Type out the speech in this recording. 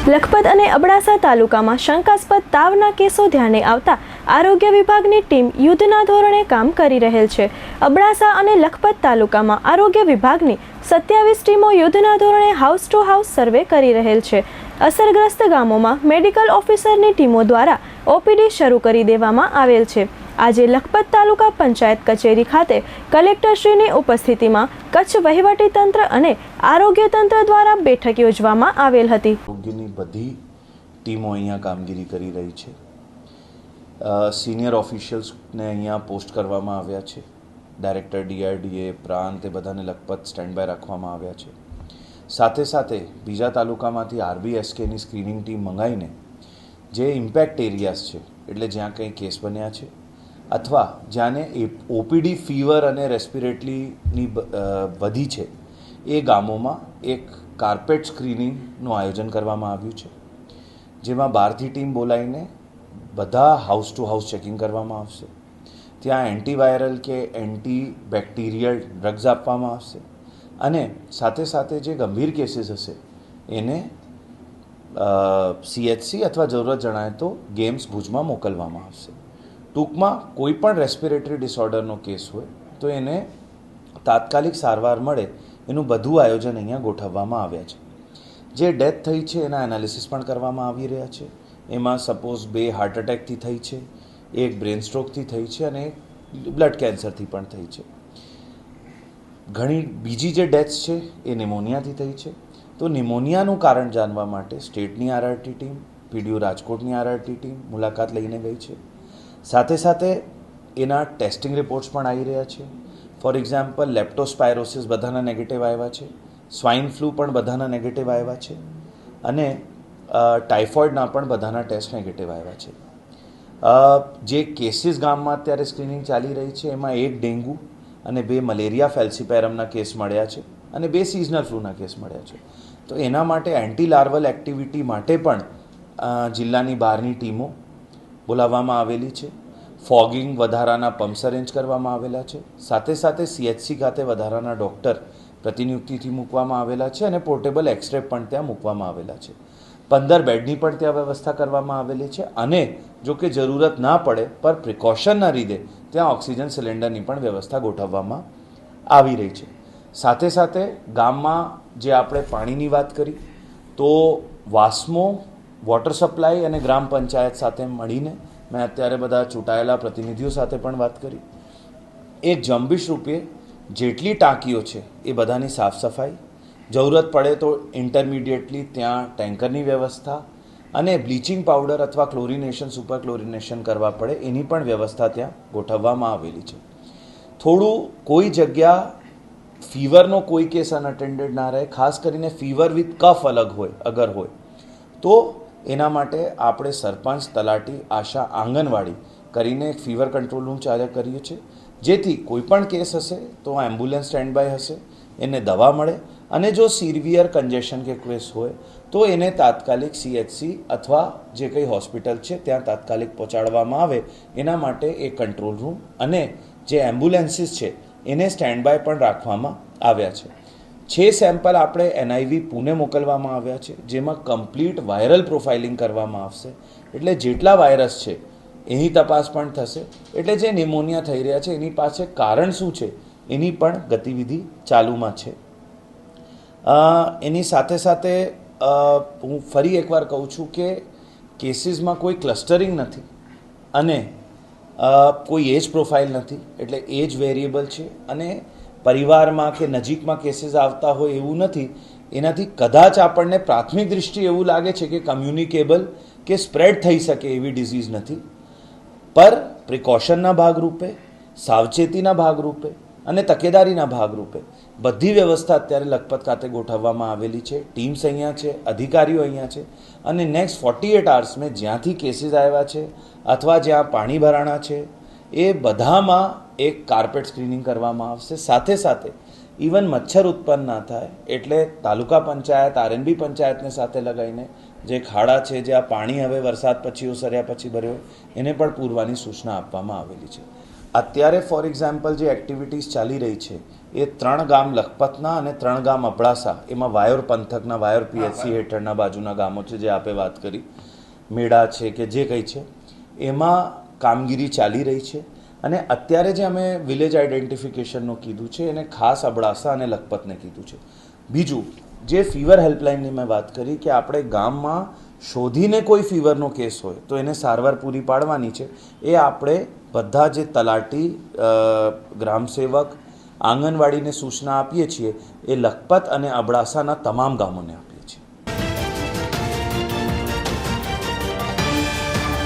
લખપત અને અબડાસા તાલુકામાં શંકાસ્પદ તાવના કેસો ધ્યાને આવતા આરોગ્ય વિભાગની ટીમ યુદ્ધના ધોરણે કામ કરી રહેલ છે। અબડાસા અને લખપત તાલુકામાં આરોગ્ય વિભાગની 27 ટીમો યુદ્ધના ધોરણે હાઉસ ટુ હાઉસ સર્વે કરી રહેલ છે। અસરગ્રસ્ત ગામોમાં મેડિકલ ઓફિસરની ટીમો દ્વારા ઓપીડી શરૂ કરી દેવામાં આવેલ છે। આજે લખપત તાલુકા પંચાયત કચેરી ખાતે કલેક્ટરશ્રીની ઉપસ્થિતિમાં કચ્છ વહીવટીતંત્ર અને આરોગ્ય તંત્ર દ્વારા બેઠક યોજવામાં આવેલ હતી। આરોગ્યની બધી ટીમો અહીંયા કામગીરી કરી રહી છે। સિનિયર ઓફિશિયલ્સને અહીંયા પોસ્ટ કરવામાં આવ્યા છે। ડાયરેક્ટર ડીઆરડીએ પ્રાંત એ બધાને લખપત સ્ટેન્ડ બાય રાખવામાં આવ્યા છે। સાથે સાથે બીજા તાલુકામાંથી આરબીએસકેની સ્ક્રીનિંગ ટીમ મંગાવીને જે ઇમ્પેક્ટ એરિયાઝ છે એટલે જ્યાં કંઈ કેસ બન્યા છે અથવા જ્યાંને ઓપીડી ફીવર અને રેસ્પિરેટરીની વધી છે એ ગામોમાં એક કાર્પેટ સ્ક્રીનિંગનું આયોજન કરવામાં આવ્યું છે, જેમાં બહારથી ટીમ બોલાવીને બધા હાઉસ ટુ હાઉસ ચેકિંગ કરવામાં આવશે। ત્યાં એન્ટીવાયરલ કે એન્ટી બેક્ટેરિયલ ડ્રગ્સ આપવામાં આવશે અને સાથે સાથે જે ગંભીર કેસીસ હશે એને સીએચસી અથવા જરૂરત જણાય તો ગેમ્સ ભુજમાં મોકલવામાં આવશે। ટૂંકમાં કોઈ પણ રેસ્પિરેટરી ડિસઓર્ડરનો કેસ હોય તો એને તાત્કાલિક સારવાર મળે એનું બધું આયોજન અહીંયા ગોઠવવામાં આવ્યા છે। જે ડેથ થઈ છે એના એનાલિસિસ પણ કરવામાં આવી રહ્યા છે। એમાં સપોઝ 2 હાર્ટ એટેકથી થઈ છે, 1 બ્રેન સ્ટ્રોકથી થઈ છે અને 1 બ્લડ કેન્સરથી પણ થઈ છે। ઘણી બીજી જે ડેથ્સ છે એ નિમોનિયાથી થઈ છે। તો નિમોનિયાનું કારણ જાણવા માટે સ્ટેટની આરઆરટી ટીમ, પીડીયુ રાજકોટની આરઆરટી ટીમ મુલાકાત લઈને ગઈ છે। સાથે સાથે એના ટેસ્ટિંગ રિપોર્ટ્સ પણ આવી રહ્યા છે। ફોર એક્ઝામ્પલ લેપ્ટોસ્પાયરોસિસ બધાના નેગેટિવ આવ્યા છે, સ્વાઇન ફ્લૂ પણ બધાના નેગેટિવ આવ્યા છે અને ટાઇફોઇડના પણ બધાના ટેસ્ટ નેગેટિવ આવ્યા છે। જે કેસીસ ગામમાં અત્યારે સ્ક્રીનિંગ ચાલી રહી છે એમાં 1 ડેન્ગ્યુ અને 2 મલેરિયા ફેલ્સીપેરમના કેસ મળ્યા છે અને 2 સિઝનલ ફ્લૂના કેસ મળ્યા છે। તો એના માટે એન્ટી લાર્વલ એક્ટિવિટી માટે પણ જિલ્લાની બહારની ટીમો બોલાવવામાં આવેલી છે। ફોગિંગ વધારાના પમ્પ્સ અરેન્જ કરવામાં આવેલા છે। સાથે સાથે સીએચસી ખાતે વધારાના ડૉક્ટર પ્રતિનિયુક્તિથી મૂકવામાં આવેલા છે અને પોર્ટેબલ એક્સરે પણ ત્યાં મૂકવામાં આવેલા છે। 15 બેડની પણ ત્યાં વ્યવસ્થા કરવામાં આવેલી છે અને જો કે જરૂરત ના પડે પર પ્રિકોશનના લીધે ત્યાં ઓક્સિજન સિલિન્ડરની પણ વ્યવસ્થા ગોઠવવામાં આવી રહી છે। સાથે સાથે ગામમાં જે આપણે પાણીની વાત કરી તો વાસ્મો, વોટર સપ્લાય અને ગ્રામ પંચાયત સાથે મળીને મેં અત્યારે બધા ચૂંટાયેલા પ્રતિનિધિઓ સાથે પણ વાત કરી। એક ઝુંબેશ રૂપે જેટલી ટાંકીઓ છે એ બધાની સાફ સફાઈ, જરૂરત પડે તો ઇન્ટરમિડિયેટલી ત્યાં ટેન્કરની વ્યવસ્થા અને બ્લીચિંગ પાવડર અથવા ક્લોરિનેશન, સુપર ક્લોરિનેશન કરવા પડે એની પણ વ્યવસ્થા ત્યાં ગોઠવવામાં આવેલી છે। થોડું કોઈ જગ્યા ફીવરનો કોઈ કેસ અનઅટેન્ડેડ ના રહે, ખાસ કરીને ફીવર વિથ કફ અલગ હોય અગર હોય તો એના માટે આપણે સરપંચ, તલાટી, આશા, આંગણવાડી કરીને એક ફીવર કંટ્રોલ રૂમ ચાલુ કર્યું છે, જેથી કોઈ પણ કેસ હશે તો એમ્બ્યુલન્સ સ્ટેન્ડ બાય હશે, એને દવા મળે અને જો સિવિયર કન્જેશન કે કેસ હોય તો એને તાત્કાલિક સીએચસી અથવા જે કંઈ હોસ્પિટલ છે ત્યાં તાત્કાલિક પહોંચાડવામાં આવે। એના માટે એક કંટ્રોલ રૂમ અને જે એમ્બ્યુલન્સીસ છે એને સ્ટેન્ડ બાય પણ રાખવામાં આવ્યા છે। 6 સેમ્પલ આપણે એનઆઈવી પુણે મોકલવામાં આવ્યા છે, જેમાં કમ્પ્લીટ વાયરલ પ્રોફાઇલિંગ કરવામાં આવશે। એટલે જેટલા વાયરસ છે એની તપાસ પણ થશે, એટલે જે નિમોનિયા થઈ રહ્યા છે એની પાસે કારણ શું છે એની પણ ગતિવિધિ ચાલુમાં છે। એની સાથે સાથે હું ફરી એકવાર કહું છું કે કેસીસમાં કોઈ ક્લસ્ટરિંગ નથી અને કોઈ એજ પ્રોફાઇલ નથી, એટલે એજ વેરિયેબલ છે અને પરિવારમાં કે નજીકમાં કેસીસ આવતા હોય એવું નથી। એનાથી કદાચ આપણને પ્રાથમિક દૃષ્ટિએ એવું લાગે છે કે કમ્યુનિકેબલ કે સ્પ્રેડ થઈ શકે એવી ડિઝીઝ નથી, પર પ્રિકોશનના ભાગરૂપે, સાવચેતીના ભાગરૂપે અને તકેદારીના ભાગરૂપે બધી વ્યવસ્થા અત્યારે લખપત ખાતે ગોઠવવામાં આવેલી છે। ટીમ્સ અહીંયા છે, અધિકારીઓ અહીંયા છે અને નેક્સ્ટ 48 અવર્સમાં જ્યાંથી કેસીસ આવ્યા છે અથવા જ્યાં પાણી ભરાણા છે એ બધામાં એક કાર્પેટ સ્ક્રીનિંગ કરવામાં આવશે। સાથે સાથે ઇવન મચ્છર ઉત્પન્ન ના થાય એટલે તાલુકા પંચાયત, આરએનબી પંચાયતને સાથે લગાવીને જે ખાડા છે, જે આ પાણી હવે વરસાદ પછી ઓસર્યા પછી ભર્યો એને પણ પૂરવાની સૂચના આપવામાં આવેલી છે। અત્યારે ફોર એક્ઝામ્પલ જે એક્ટિવિટીઝ ચાલી રહી છે એ 3 ગામ લખપતના અને 3 ગામ અબડાસા, એમાં વાયોર પંથકના, વાયોર પીએચસી હેઠળના બાજુના ગામો છે જે આપે વાત કરી, મેળા છે કે જે કંઈ છે, એમાં કામગીરી ચાલી રહી છે. અને અત્યારે જે અમે વિલેજ આઈડેન્ટિફિકેશનનું કીધું છે એને ખાસ અબડાસા અને લખપતને કીધું છે. બીજું, જે ફીવર હેલ્પલાઇનની મેં વાત કરી કે આપણે ગામમાં શોધીને કોઈ ફીવરનો કેસ હોય તો એને સારવાર પૂરી પાડવાની છે. એ આપણે બધા જે તલાટી, ગ્રામસેવક, આંગણવાડીને સૂચના આપીએ છીએ એ લખપત અને અબડાસાના તમામ ગામોને આપીએ.